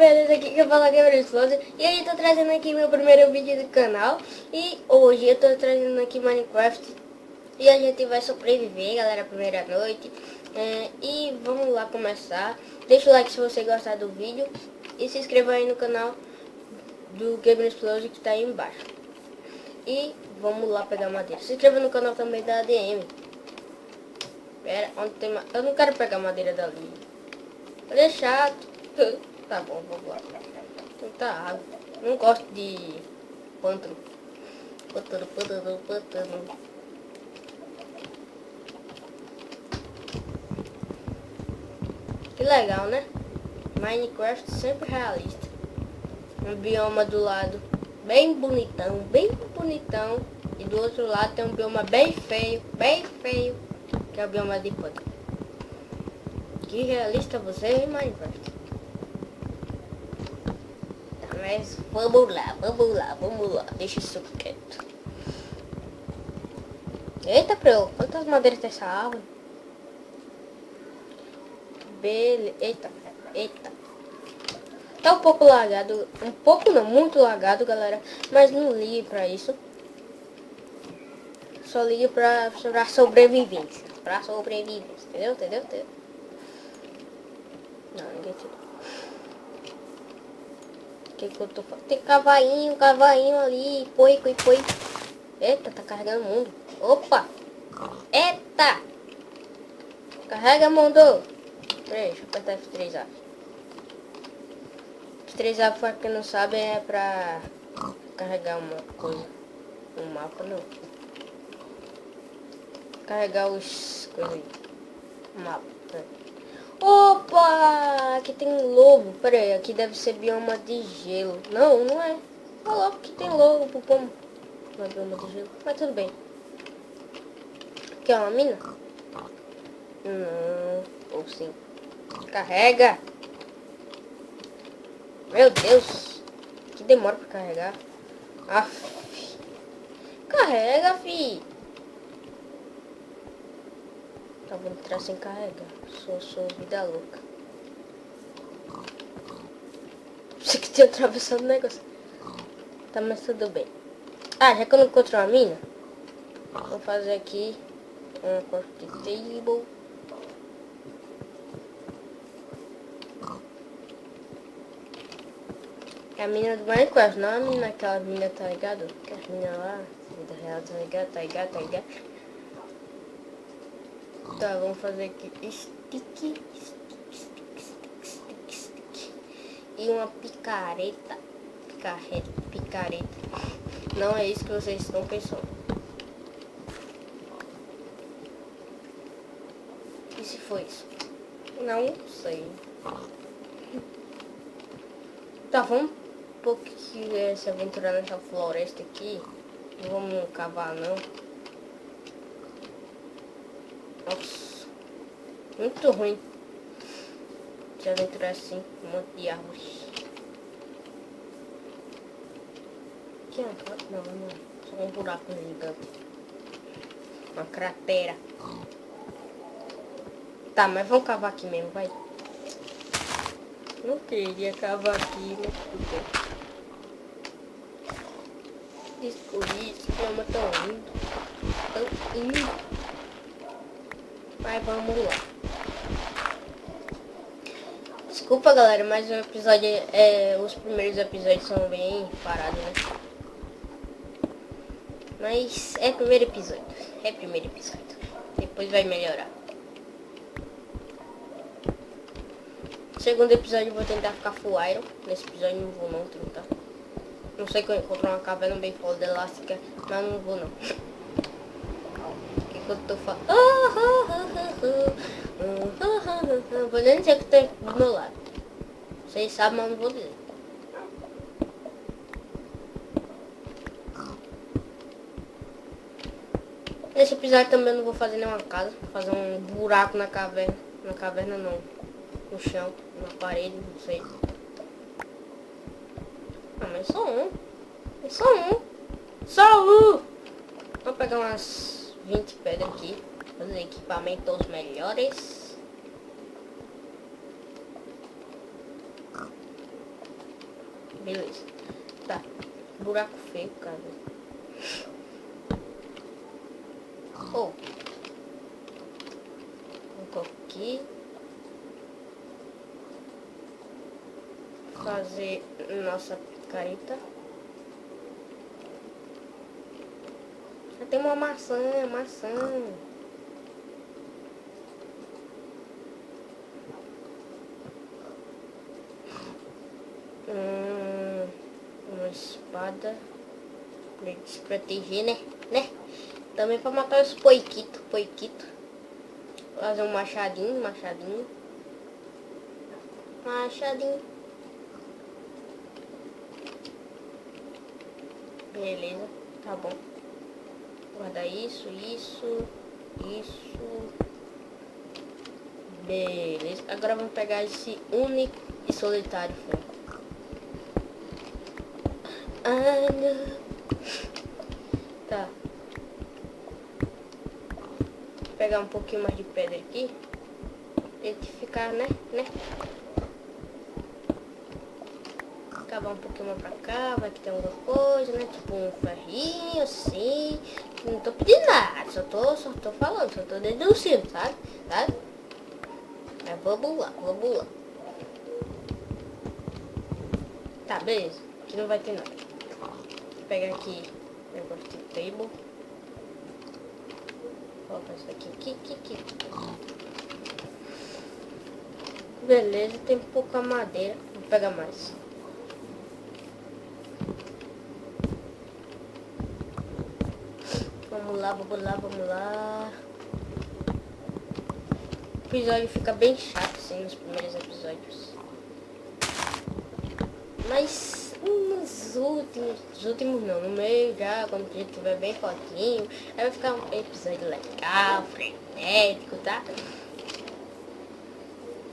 beleza? Aqui que eu falo Gabriel Explosive. E aí, tô trazendo aqui meu primeiro vídeo do canal. E hoje eu tô trazendo aqui Minecraft. E a gente vai sobreviver, galera, primeira noite. E vamos lá começar. Deixa o like se você gostar do vídeo. E se inscreva aí no canal do Gabriel Explosive que tá aí embaixo. E vamos lá pegar madeira. Se inscreva no canal também da ADM. Pera, onde tem eu não quero pegar madeira dali. Olha, chato. Tá bom, vamos lá. Muita água. Não gosto de pântano. Pântano. Que legal, né? Minecraft sempre realista. Um bioma do lado bem bonitão, e do outro lado tem um bioma bem feio, que é o bioma de pântano. Que realista você é em Minecraft. Tá, mas vamos lá. Deixa isso quieto. Eita, pro, quantas madeiras tem essa árvore? Eita. Tá um pouco lagado, um pouco não, muito lagado, galera. Mas não ligue pra isso. Só ligue pra sobrevivência. Entendeu? Não, ninguém tirou. O que eu tô falando? Tem cavainho ali. Põe. Eita, tá carregando o mundo. Opa! Eita! Carrega, mundo! Peraí, deixa eu apertar F3A. F3A, pra quem não sabe, é pra carregar uma coisa. Um mapa, não. Carregar os coisas aí. Mapa. Né? Opa! Aqui tem um lobo. Pera aí, aqui deve ser bioma de gelo. Não é. Olha logo que tem lobo, como? Não é bioma de gelo. Mas tudo bem. Aqui é uma mina? Não. Ou sim. Carrega! Meu Deus! Que demora pra carregar. Aff. Carrega, fi! Tá, vou entrar sem carregar. Sou vida louca. Você que tinha atravessado o negócio. Tá, mas tudo bem. Ah, já que eu não encontro uma mina, vou fazer aqui um corte table. É a mina do Minecraft, não a mina, aquela mina, tá ligado? Aquela mina lá, vida real, tá ligado? Tá, vamos fazer aqui stick. E uma picareta. Não é isso que vocês estão pensando. E se foi isso? Não sei. Tá, vamos um pouquinho se aventurar nessa floresta aqui. Não vamos cavar, não. Nossa, muito ruim se aventurar assim, um monte de árvores. Aqui não, só um buraco gigante. Uma cratera. Tá, mas vamos cavar aqui mesmo, vai. Não queria cavar aqui, mas tudo bem. Escolhi, esse bioma tão lindo. Mas vamos lá. Desculpa, galera, mas o episódio os primeiros episódios são bem parados, né? Mas é primeiro episódio. Depois vai melhorar. Segundo episódio eu vou tentar ficar full iron. Nesse episódio não vou não tentar. Não sei que eu encontro uma caverna bem foda elástica, mas não vou não. O que eu tô falando? Não vou nem dizer que tem do meu lado. Vocês sabem, mas não vou dizer. Nesse episódio também eu não vou fazer nenhuma casa. Vou fazer um buraco na caverna. Na caverna não. No chão, na parede, não sei. Ah, mas só um. Vou pegar umas 20 pedras aqui. Fazer equipamentos melhores. Beleza. Tá. Buraco feio, cara. Oh. Vou aqui. Fazer nossa picareta. Tem uma maçã. Uma espada pra se proteger, né? Também pra matar os poiquito. Fazer um machadinho. Beleza, tá bom. Guardar isso. Beleza. Agora vamos pegar esse único e solitário fogo. Tá. Vou pegar um pouquinho mais de pedra aqui. Tem que ficar, né? Cavar um pouquinho mais pra cá, vai que tem alguma coisa, né? Tipo um ferrinho assim. Não tô pedindo nada, só tô falando, só tô deduzindo, sabe? Vamos lá. Tá, beleza. Aqui não vai ter nada. Vou pegar aqui o negócio de table. Vou colocar isso aqui. Beleza, tem pouca madeira. Vou pegar mais. Vamos lá. O episódio fica bem chato assim nos primeiros episódios. Mas nos últimos não, no meio já, quando a gente estiver bem fortinho, aí vai ficar um episódio legal, frenético, tá?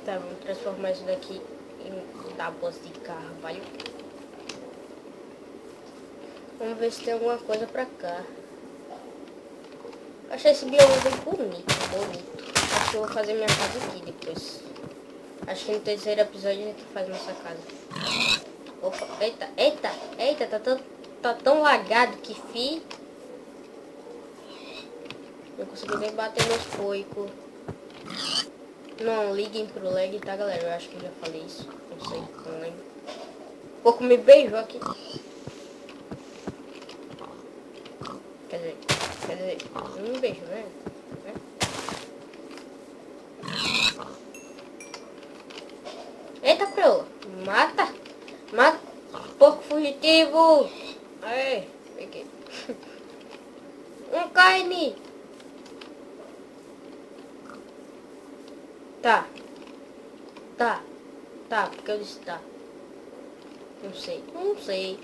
Tá, vamos transformar isso daqui em tábuas de carvalho. Vamos ver se tem alguma coisa pra cá. Achei esse bioma bem bonito. Acho que eu vou fazer minha casa aqui depois. Acho que no terceiro episódio a gente faz nossa casa. Opa, eita, tá tão lagado que não consegui nem bater nos poicos. Não liguem pro lag, tá, galera? Eu acho que eu já falei isso. Não sei, não lembro. O pouco me beijou aqui. Quer dizer, não me beijo, né? Eita, pro! Mata! Porco fugitivo! Aí, peguei. Um carne! Tá, porque eu disse tá. Não sei.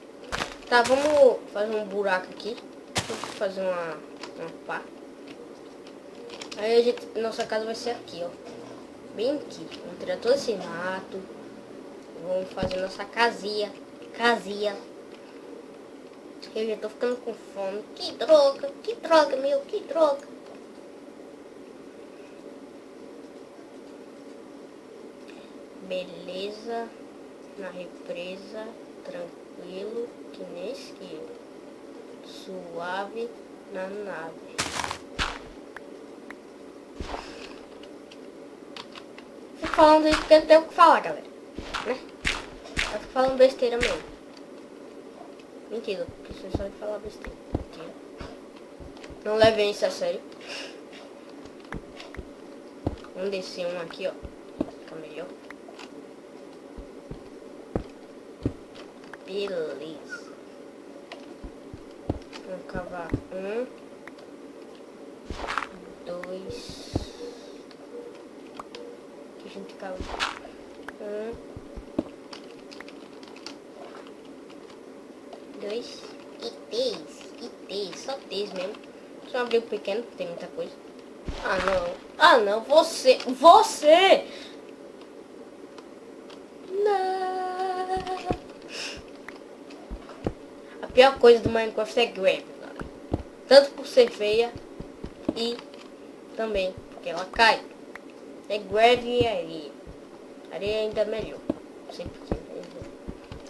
Tá, vamos fazer um buraco aqui. Vou fazer uma pá. Aí nossa casa vai ser aqui, ó. Bem aqui. Vamos tirar todo esse mato. Vamos fazer nossa casinha. Eu já tô ficando com fome. Que droga, que droga. Beleza. Na represa. Tranquilo. Que nem esquilo. Suave na nave. Tô falando isso porque eu tenho o que falar, galera. Né? Eu tô falando besteira mesmo. Mentira, preciso só de falar besteira. Mentira. Não levem isso a sério. Vamos descer um aqui, ó. Fica melhor. Beleza. Vamos cavar 1, 2. Aqui a gente cava 1, 2 e 3. Só 3 mesmo. Só abrir o pequeno, tem muita coisa. Ah não, você! Não! A pior coisa do Minecraft é grave, galera. Tanto por ser feia e também porque ela cai. É grave e areia. Areia ainda é melhor. Não sei porque.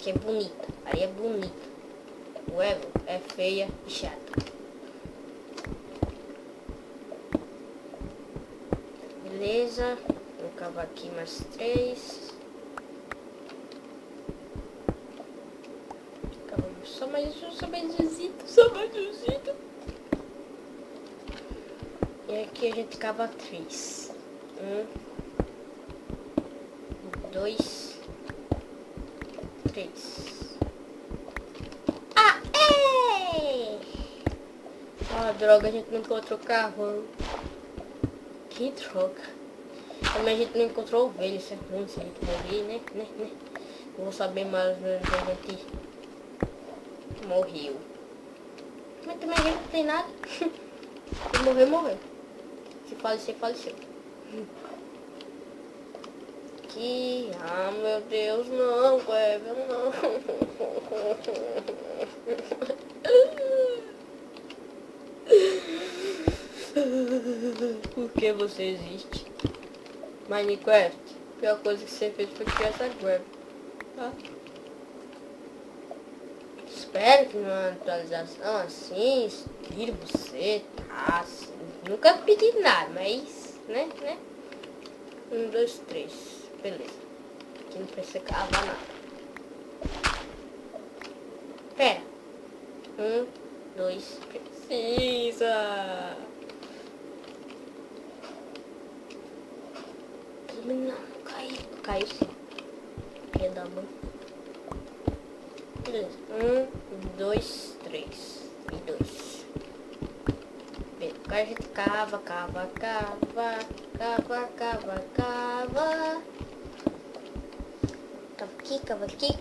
aqui é bonita. Aí é bonita. O Evo é feia e chata. Beleza. Vou cavar aqui mais 3. Cavamos só mais um, só mais um. E aqui a gente cava 3. 1, 2, 3. Ah, ei! Ah, droga, a gente não encontrou carro. Que droga. Também a gente não encontrou ovelha, isso é ruim, se a gente morrer, né? Não vou saber mais onde a gente morreu. Mas também a gente não tem nada. Se morrer, morreu. Se falecer, faleceu. Aqui, ah meu Deus, não, Cleber, não. Por que você existe? Minecraft, a pior coisa que você fez foi criar essa greve, tá? Espero que numa atualização assim, tire você, tá? Assim. Nunca pedi nada, mas, né? 1, 2, 3, beleza. Aqui não precisa cavar nada. Pera. 1, 2, precisa. Não, caiu. Caiu sim. Ia dar bom. Beleza. 1, 2, 3. E 2. Beleza. Agora a gente cava. Cava aqui,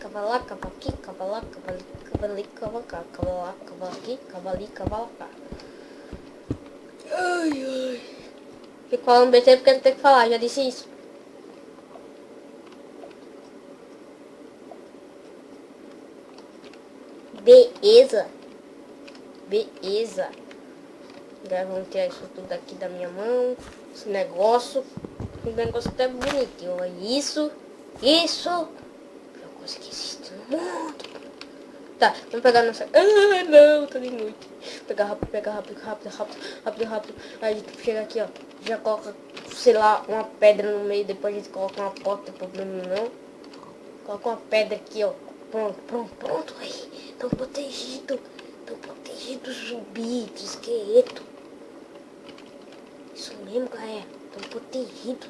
cava lá, cava aqui, cava lá, cava ali, cava cá, cava lá, cava aqui, cava ali, cava lá. Ai. Fico falando BT porque eu tenho que falar, já disse isso. Beleza. Agora vamos tirar isso tudo aqui da minha mão. Esse negócio. Um negócio até bonitinho. Olha isso. Pior coisa que existe no mundo. Tá, vamos pegar a nossa... Ah, não, tô de noite. Pegar rápido. Aí a gente chega aqui, ó. Já coloca, sei lá, uma pedra no meio. Depois a gente coloca uma porta, problema não. Coloca uma pedra aqui, ó. Pronto. Aí, tão protegido, zumbi, de esqueleto. Isso mesmo, galera. Tão protegido.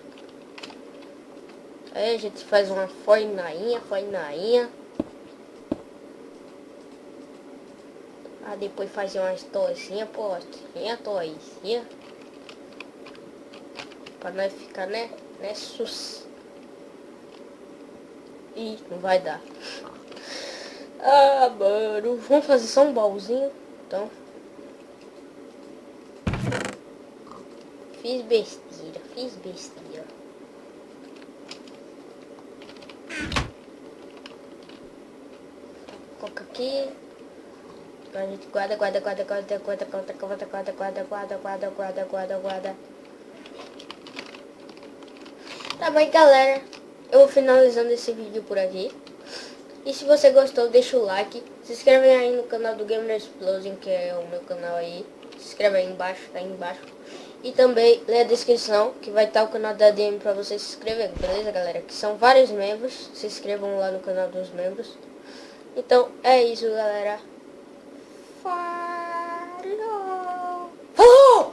Aí a gente faz uma fornainha. Aí depois fazer umas toicinhas, toicinha. Pra nós ficar, né sus. Ih, não vai dar. Ah, mano. Vamos fazer só um baúzinho, então. Fiz besteira. Coloca aqui. A gente guarda. Tá bem, galera. Eu vou finalizando esse vídeo por aqui. E se você gostou, deixa o like. Se inscreve aí no canal do Gamer Explosion, que é o meu canal aí. Se inscreve aí embaixo, tá aí embaixo. E também lê a descrição, que vai estar o canal da DM pra você se inscrever, beleza, galera? Que são vários membros. Se inscrevam lá no canal dos membros. Então, é isso, galera. Falou! Falou!